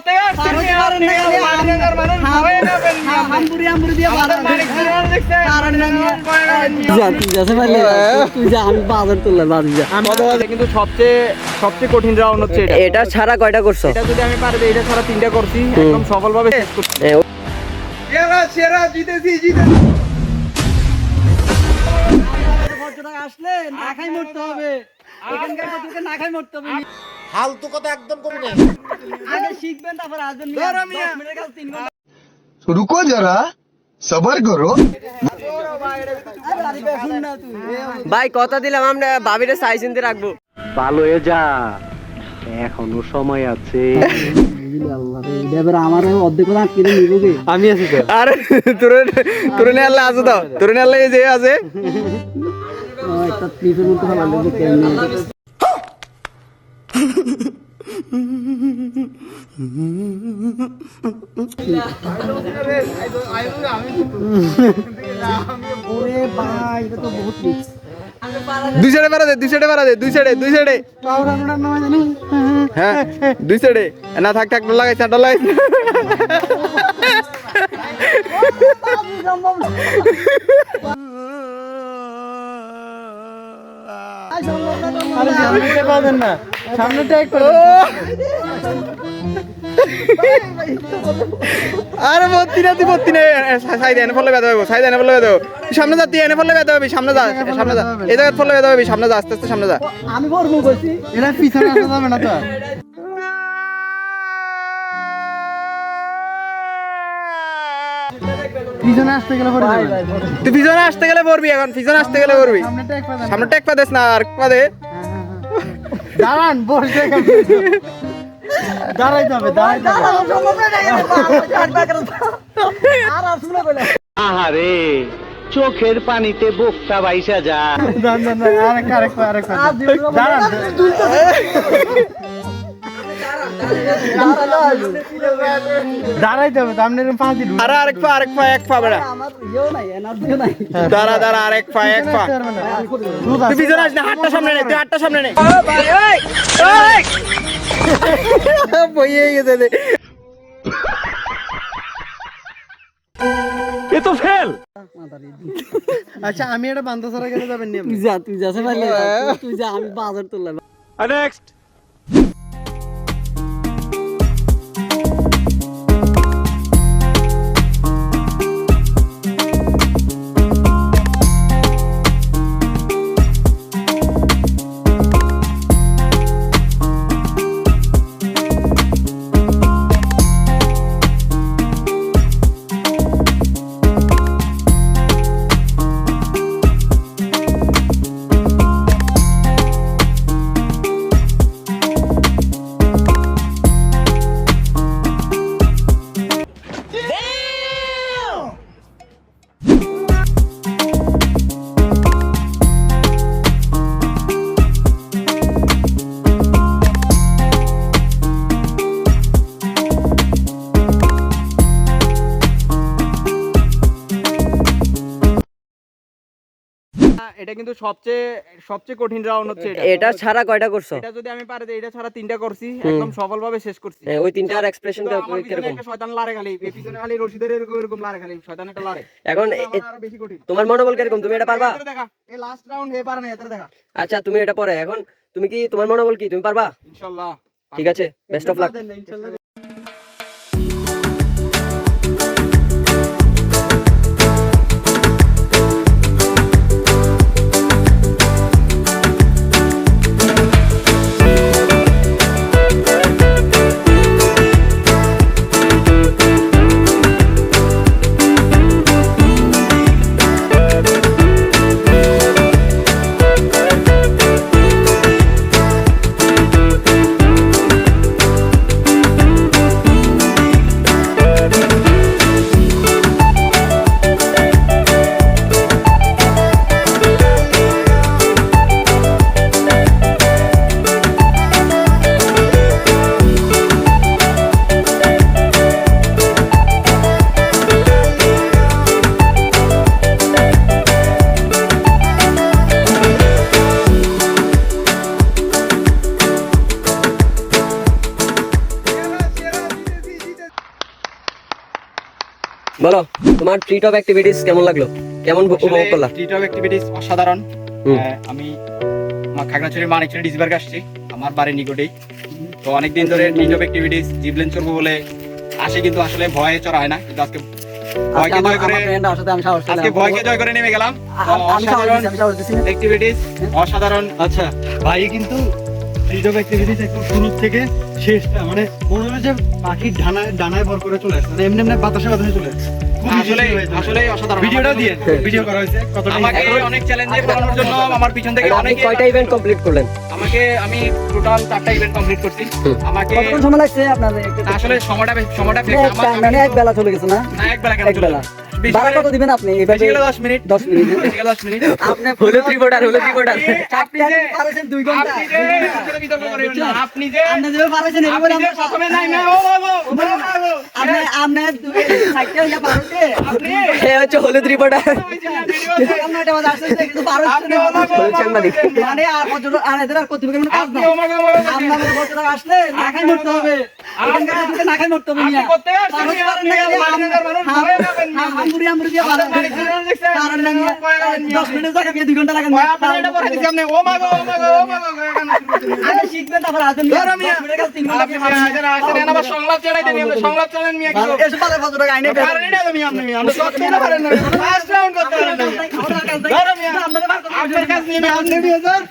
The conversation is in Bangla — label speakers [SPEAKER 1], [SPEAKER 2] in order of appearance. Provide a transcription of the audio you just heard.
[SPEAKER 1] থেকে আসছেন কিন্তু সবচেয়ে কঠিন রাউন্ড হচ্ছে
[SPEAKER 2] এটা ছাড়া কয়টা করছো?
[SPEAKER 1] এটা যদি আমি পারি এটা ছাড়া 3টা করছি, একদম সফলভাবে শেষ করছি। সেরা জিতেছি।
[SPEAKER 2] আসলে না খাই মরতে হবে, এখানকার কতকে না খাই মরতে হবে।
[SPEAKER 3] ফালতু কথা একদম কমে নেই।
[SPEAKER 2] আগে শিখবেন তারপর আসবেন। 10 মিনিটের কাছে 3 ঘন্টা।
[SPEAKER 4] रुको जरा सबर करो।
[SPEAKER 2] ভাই কথা দিলাম আমরা ভাবিরে সাইজ চিনতে রাখবো।
[SPEAKER 5] ভালো হয়ে যা, এখনো সময় আছে।
[SPEAKER 2] আমার অর্ধেক কথা আটকে নিবো কি?
[SPEAKER 5] আমি আছি তো।
[SPEAKER 1] আরে তোরে নে আল্লাহ আছে দাও, তোরে নে আল্লাহ এই যে আছে।
[SPEAKER 2] একটা পিসের মতো ভালো লাগবে কেমনে? ওরে ভাই এটা তো বহুত রিস্ক।
[SPEAKER 1] দুই সাইডে মারা দে, দুই সাইডে। হ্যাঁ, দুই সাইডে। না থাক লাগাইছ না লাগাইছ।
[SPEAKER 5] সামনে ট্যাগ করো।
[SPEAKER 1] আরে বত্তি না সাইড এনে ফলে বেদা হবে, সামনে যা, তুই এনে ফলে বেদা হবে, সামনে যা এই জায়গা ফলে বেদা হবে, সামনে যা, আস্তে সামনে যা।
[SPEAKER 2] আমি বলবো কইছি
[SPEAKER 5] এরা পিছনে আসা যাবে না তো। পিছনে আসতে গেলে পড়ে যাবে।
[SPEAKER 1] তুই পিছনে আসতে গেলে পড়বি, এখন পিছনে আসতে গেলে পড়বি। সামনে ট্যাগ পা দেস না, আর পা দে।
[SPEAKER 5] দাঁড়ান, বসে দাঁড়াইতে হবে। আহারে, চোখের পানিতে বোকটা বাইসা যা। দাঁড়াইতে হবে, সামনে পাঁচ দিন।
[SPEAKER 1] আরে এক পা বেড়া।
[SPEAKER 2] আমার ইয়েও নাই, এনার্জিও নাই।
[SPEAKER 1] দাঁড়া এক পা। তুই পিছনে আস না, হাতটা সামনে নে, তুই হাতটা সামনে নে। বইয়ে গেছে রে।
[SPEAKER 5] এ তো ফেল। আচ্ছা, আমি এটা বান্ধা ছাড়া গেলে যাবেন নি?
[SPEAKER 2] তুই যা তুই যা, আমি বাজার তুললাম।
[SPEAKER 5] নেক্সট।
[SPEAKER 1] এটা কিন্তু সবচেয়ে কঠিন রাউন্ড হচ্ছে
[SPEAKER 2] এটা ছাড়া কয়টা করছো?
[SPEAKER 1] এটা যদি আমি পারি এটা ছাড়া 3টা করছি, একদম সফলভাবে শেষ করছি।
[SPEAKER 2] ওই 3টার এক্সপ্রেশন দাও কিরকম?
[SPEAKER 1] শয়তান লারে খালি, পিছনে খালি রশিদের এরকম লারে খালি, শয়তান একটা লারে।
[SPEAKER 2] এখন
[SPEAKER 1] আরো বেশি কঠিন।
[SPEAKER 2] তোমার মনোবল কিরকম? তুমি এটা পারবা?
[SPEAKER 1] দেখা এই লাস্ট রাউন্ড হে পারে না, এত দেখা।
[SPEAKER 2] আচ্ছা, তুমি এটা পরে, এখন তুমি কি, তোমার মনোবল কি, তুমি পারবা?
[SPEAKER 1] ইনশাআল্লাহ।
[SPEAKER 2] ঠিক আছে, বেস্ট অফ লাক। বলো তোমার ট্রিট অফ অ্যাক্টিভিটিস কেমন লাগলো, কেমন উপভোগ করলা?
[SPEAKER 1] ট্রিট অফ অ্যাক্টিভিটিস অসাধারণ।
[SPEAKER 2] হুম।
[SPEAKER 1] আমি খাগড়াছড়ির মানিকছড়ি ডিসবার্গ আসছি, আমার বাড়ির নিকটেই। তো অনেকদিন ধরে ট্রিট অফ অ্যাক্টিভিটিস জিবলেন চড়বো বলে আসি, কিন্তু আসলে ভয়ে চড়া হয় না। কিন্তু আজকে ভয়কে জয় করে, আজকে ভয়কে জয় করে নেমে গেলাম। তো অসাধারণ অ্যাক্টিভিটিস, অসাধারণ।
[SPEAKER 5] আচ্ছা ভাই কিন্তু ফ্রিজ অফ অ্যাক্টিভিটিস একদম শুরু থেকে শেষটা মানে মনে হলো যে পাখির ডানায় ভর করে চলে আসছে, মানে এমনি এমনি বাতাসে চলে আসছে।
[SPEAKER 1] আসলে অসাধারণ।
[SPEAKER 5] ভিডিওটা দিয়ে ভিডিও করা হয়েছে কতটা
[SPEAKER 1] আমাকে অনেক চ্যালেঞ্জে পড়ানোর জন্য আমার পিছন থেকে
[SPEAKER 2] আপনি
[SPEAKER 1] অনেকে
[SPEAKER 2] কয়টা ইভেন্ট কমপ্লিট করলেন?
[SPEAKER 1] আমি টোটাল 4টা ইভেন্ট কমপ্লিট করছি। আমাকে
[SPEAKER 6] কতক্ষণ সময় লাগছে আপনাদের?
[SPEAKER 1] আসলে সময়টা
[SPEAKER 6] মানে এক বেলা চলে গেছে না?
[SPEAKER 1] না, এক বেলা কেন
[SPEAKER 6] এক বেলা। ভাড়া কত দিবেন আপনি?
[SPEAKER 1] বেশি গেলে 10 মিনিট।
[SPEAKER 6] 10 মিনিট।
[SPEAKER 1] বেশি গেলে 10 মিনিট।
[SPEAKER 6] আপনি
[SPEAKER 2] হলুদ রিপোর্টার।
[SPEAKER 1] আপনি যে
[SPEAKER 6] পারেছেন 2 ঘন্টা।
[SPEAKER 1] আপনি যে ভিতরে বিতর্ক করেন না। আপনি যে
[SPEAKER 6] আপনি যে পারেছেন এভাবে
[SPEAKER 1] আপনি যে প্রথমে নাই না, ও বাবু
[SPEAKER 6] আপনি সাইডে ইয়া পারছে।
[SPEAKER 1] আপনি
[SPEAKER 2] এ হচ্ছে হলুদ রিপোর্টার।
[SPEAKER 6] আমরা এটা বাজে আসছে কিন্তু পারছে
[SPEAKER 1] আপনি
[SPEAKER 6] না।
[SPEAKER 1] ও বাবু
[SPEAKER 2] হলুদ সাংবাদিক।
[SPEAKER 6] মানে আর কত আর এদের আর কতটুকু কোনো কাজ
[SPEAKER 1] আপনি
[SPEAKER 6] নাই।
[SPEAKER 1] ও বাবু
[SPEAKER 6] আমরা কত টাকা আসলে না খাই মরতে হবে। এখানকার দিকে না খাই মরতে হবে
[SPEAKER 1] আপনি
[SPEAKER 6] মিয়া।
[SPEAKER 1] করতে আসছেন, আপনি মানিকদের মানুষ ধরে নেবেন না।
[SPEAKER 6] আমুরি দিয়ে ভালো।
[SPEAKER 1] মানিকদের দেখছেন?
[SPEAKER 6] কারণ না মিয়া 10 মিনিট জায়গা দিয়ে 2 ঘন্টা লাগান।
[SPEAKER 1] আপনি এটা বলে দিছি, আপনি ও মাগো ও মাগো ও মাগো এখানে শুরু করছেন।
[SPEAKER 6] আগে শিখবেন তারপর আসবেন।
[SPEAKER 1] ধরো মিয়া।
[SPEAKER 6] 10 মিনিটের কাছে 3 ঘন্টা
[SPEAKER 1] আপনি আসেন আবার সংলাপ চালাই দেন, আপনি সংলাপ চালান মিয়া কিছু।
[SPEAKER 6] এসে পালে কত টাকা আইনে
[SPEAKER 1] পারেন এটা তো মিয়া, আপনি সত্যি না পারেন না, ফার্স্ট রাউন্ড করতে পারেন না। ধরো মিয়া, আপনার কাছে নিয়ে আপনি নিয়ে যান।